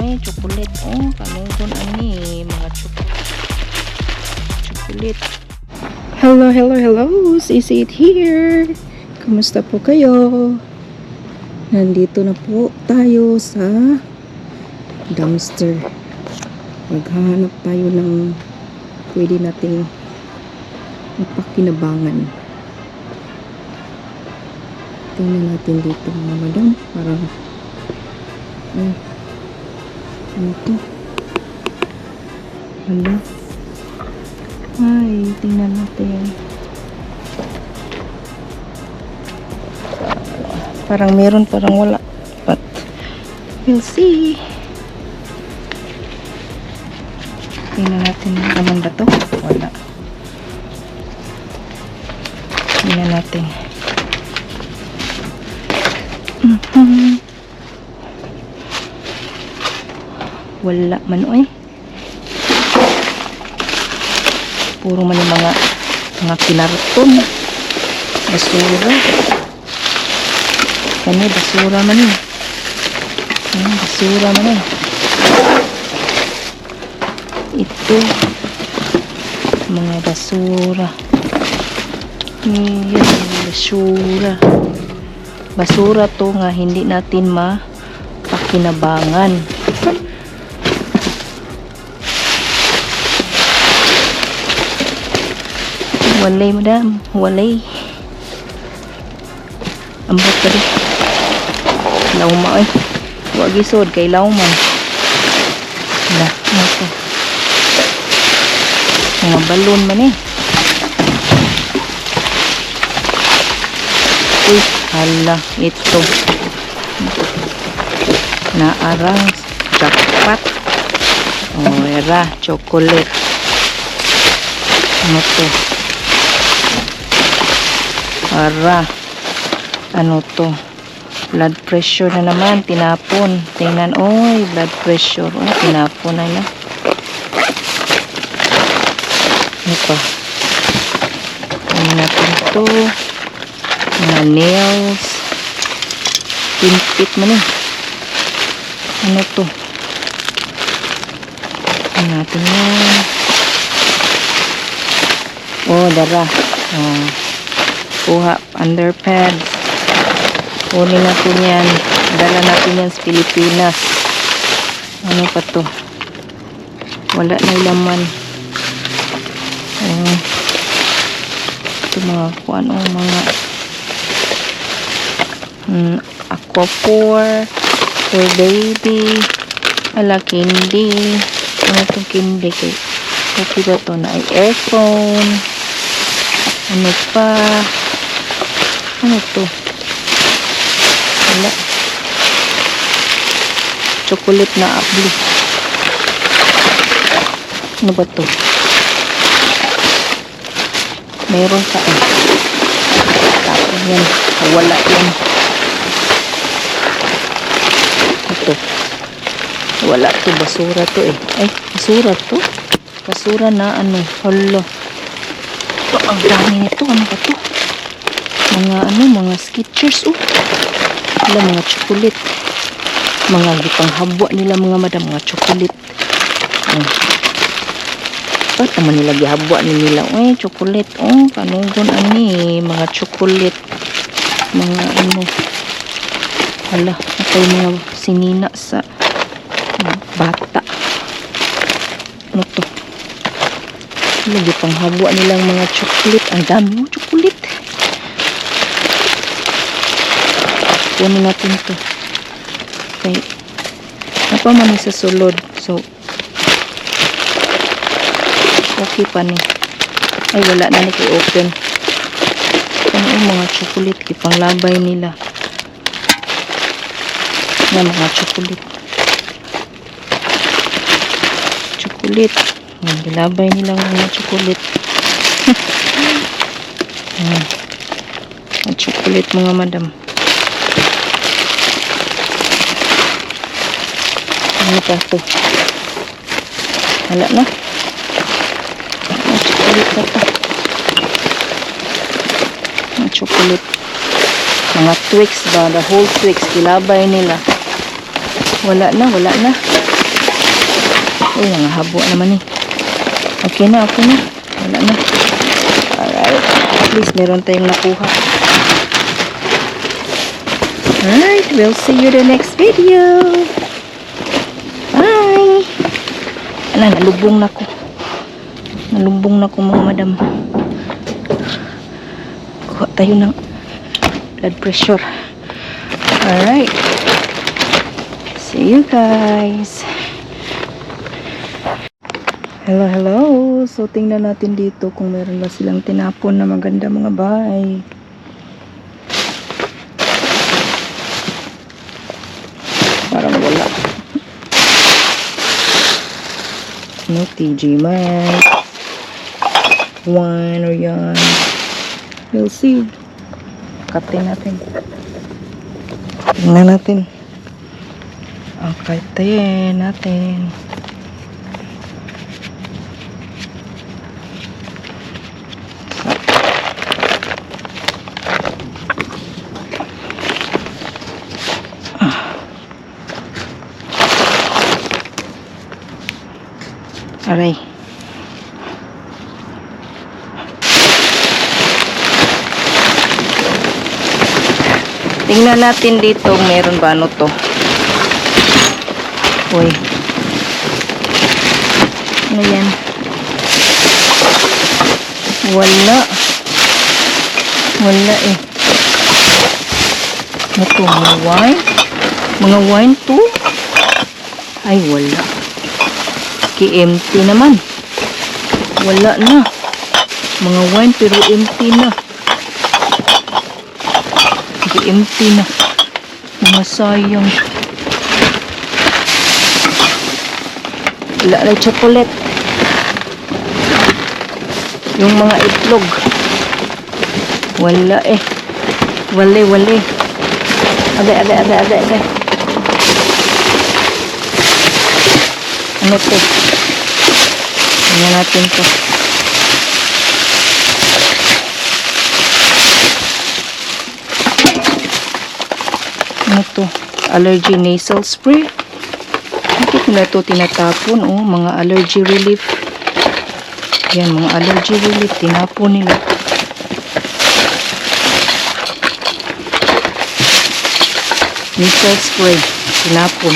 Uy, chocolate. Oh, kanungon ani mga chocolate. Hello, hello, hello. Sisi it here. Kumusta po kayo? Nandito na po tayo sa dumpster. Maghahanap tayo ng pwede nating mapakinabangan. Tingnan natin dito mga madam. Parang ano to? Hala. Ay, tingnan natin. Parang meron, parang wala. But, we'll see. Tingnan natin naman ba to? Wala. Tingnan natin. Wala man oy. Puro man yung mga kinarton. Basura. Kani basura man eh. Basura man eh. Ito mga basura. Basura. Basura to nga hindi natin mapakinabangan. Walay madam, walay. Ambot pa rin. Lauma eh. Huwag isod kay lauman. Wala, ito. Mga balon man eh. Uy, hala, ito. Naarang jackpot. O, era, chocolate. Ano to? Ara, ano to? Blood pressure na naman, tinapon. Tingnan, oy, blood pressure. Oh, tinapon na yan. Ano pa? Tingnan natin ito. Mga nails. Pinpit man eh. Ano to? Tingnan natin yan. Oh, dara. Oh. Kuha, underpads. Kunin natin yan. Dala natin yan sa Pilipinas. Ano pa to? Wala na laman. Ito mga kung ano, mga Aquaphor for baby. Ala, candy. Ano itong candy? Okay ba to? Na ay earphone. Ano pa? Ano to? Wala. Chocolate na abli. Ano ba to? Meron sa tapos yan. Wala yan. Ito. Wala to. Basura to eh. Ay, basura to? Basura na ano. Hala. Ang dami nito. Ano ba to? Mga Skechers. Oh. Wala, mga chocolate. Mga gipang habwa nila mga madam. Mga chocolate. Ba't naman nila gihabwa nila? Uy, chocolate. Oh, kanungon ani. Mga chocolate. Mga ano. Hala, ito yung mga sinina sa bata. Ano to? Lagi pang habwa nilang mga chocolate. Ang dami mo chocolate. Kunin natin to. Okay. Napaman sa sulod. So, okay pa ni. Ay, wala na ni kay open. Ano yung mga chocolate. Kipang labay nila. Yan, mga chocolate. Chocolate. Yan, bilabay nila mga chocolate. Mga chocolate mga madam. Ano pa ito? Wala na. Mga chocolate na ito. Mga chocolate. Mga Twix ba? The whole Twix. Bilabay nila. Wala na, wala na. Uy, nangahabo naman eh. Okay na, okay na. Wala na. Alright. At least meron tayong nakuha. Alright, we'll see you the next video. Bye! Ala, nalubong na ko. Nalubong na ko mga madam. Kuha tayo ng blood pressure. Alright. See you guys. Hello, hello. So, tingnan natin dito kung meron ba silang tinapon na maganda mga bahay. Parang wala. No, TG Maxx. Wine or yan. We'll see. Katin natin. Tingnan natin. Okay, tayo natin. Aray. Tingnan natin dito, meron ba ano to? Uy. Ano yan? Wala. Wala eh. Ano to? Mga wine? Mga wine to? Ay, wala. Empty naman. Wala na. Mga wine pero empty na. Empty na. Mga sayang. Wala na chocolate. Yung mga itlog. Wala eh. Wale. Ade. Ano to? Tingnan natin to. Ano to? Allergy nasal spray. Bakit nila to tinatapon? Oh, mga allergy relief. Yan, mga allergy relief. Tinapon nila. Nasal spray. Tinapon.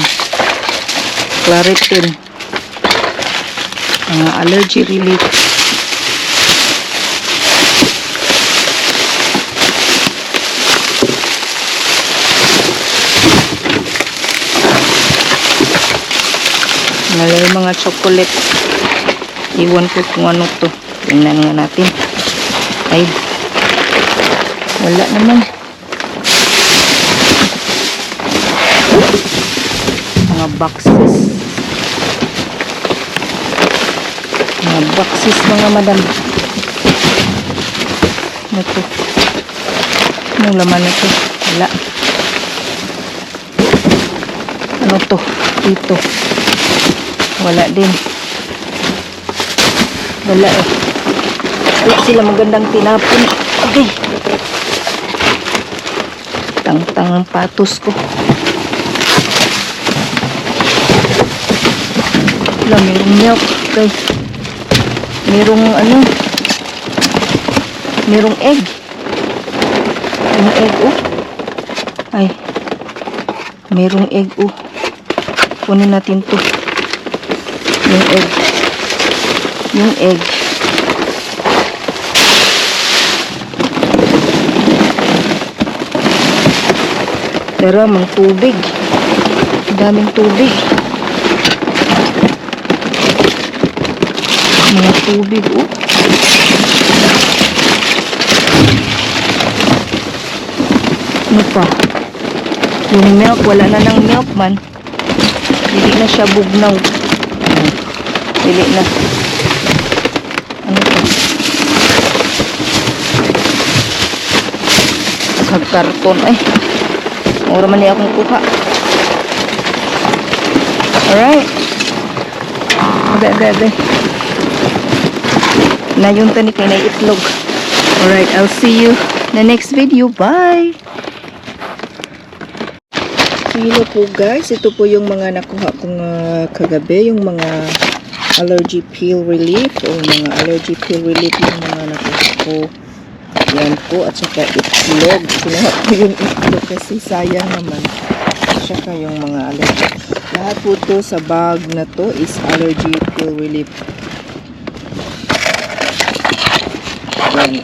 Claritin. Mga allergy relief. Nalay mga chocolate. Iwan ko kung ano to. Tingnan nga natin. Ay. Wala naman. Mga boxes. Mga boxes mga madam. Ano to? Anong laman na to? Wala. Ano to? Dito. Wala din. Wala eh. Wala sila magandang tinapon. Okay. Tang-tang ang patos ko. Wala, merong milk. Okay. Merong ano. Merong egg. Yung egg oh. Ay. Merong egg oh. Kunin natin to. Yung egg. Yung egg. Pero mang tubig. Daming tubig. Mga tubig oh. Ano pa? Yung milk, wala na ng milk man. Hindi na siya bugnaw. Dili na. Ano to? Sa karton. Ay. Mura man niya akong kuha. Alright. Ade. Na yung tanik na itlog. Alright. I'll see you in the next video. Bye. Hello po guys. Ito po yung mga nakuha kong kagabi. Yung mga allergy peel relief o mga allergy peel relief yung mga nakuha ko. Yan po, at saka itlog. Sinuha ko yung itlog kasi sayang naman. At saka yung mga allergy. Lahat po to sa bag na to is allergy peel relief. Yan,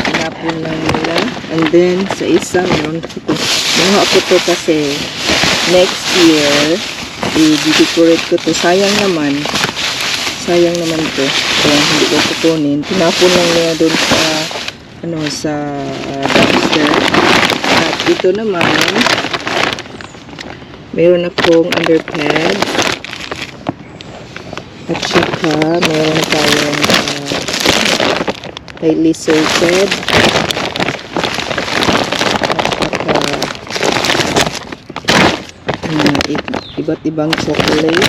tinapon lang nila. And then, sa isa, meron ko to. Sinuha ko to kasi next year, i-decorate ko to. Sayang naman to. Kaya hindi ko kukunin. Tinapon lang niya doon sa sa dumpster. At ito naman, meron akong underpants. At saka meron tayong lightly salted. At saka iba't ibang chocolate.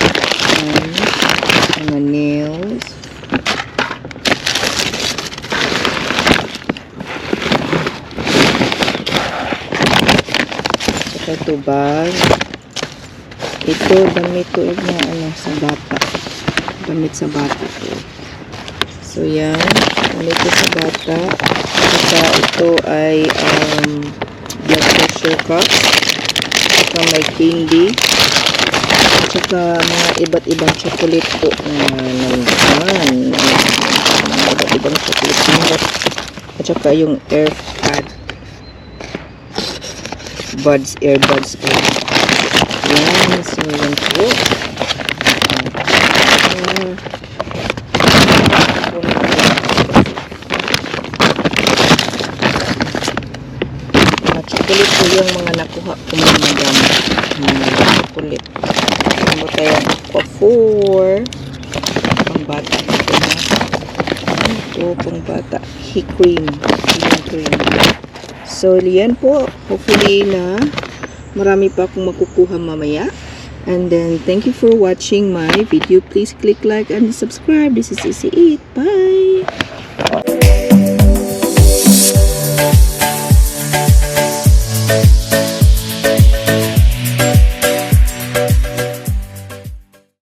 Mga nails. Saka ito bag. Ito, damit ko na sa bata. Damit sa bata ko. So, yan. Damit ko sa bata. Saka ito ay blood pressure cup. Saka may candy. Saka mga iba't ibang chocolate po naman. Mga iba't ibang chocolate naman. At saka yung earbuds po. Yan. So, yan po. Chocolate po yung mga nakuha ko mga madam. Chocolate. Ano tayo? Aqua 4. Pang bata. Ito, pang bata. Cream. So, yan po. Hopefully na marami pa akong makukuha mamaya. And then, thank you for watching my video. Please click like and subscribe. This is Easy Eat. Bye!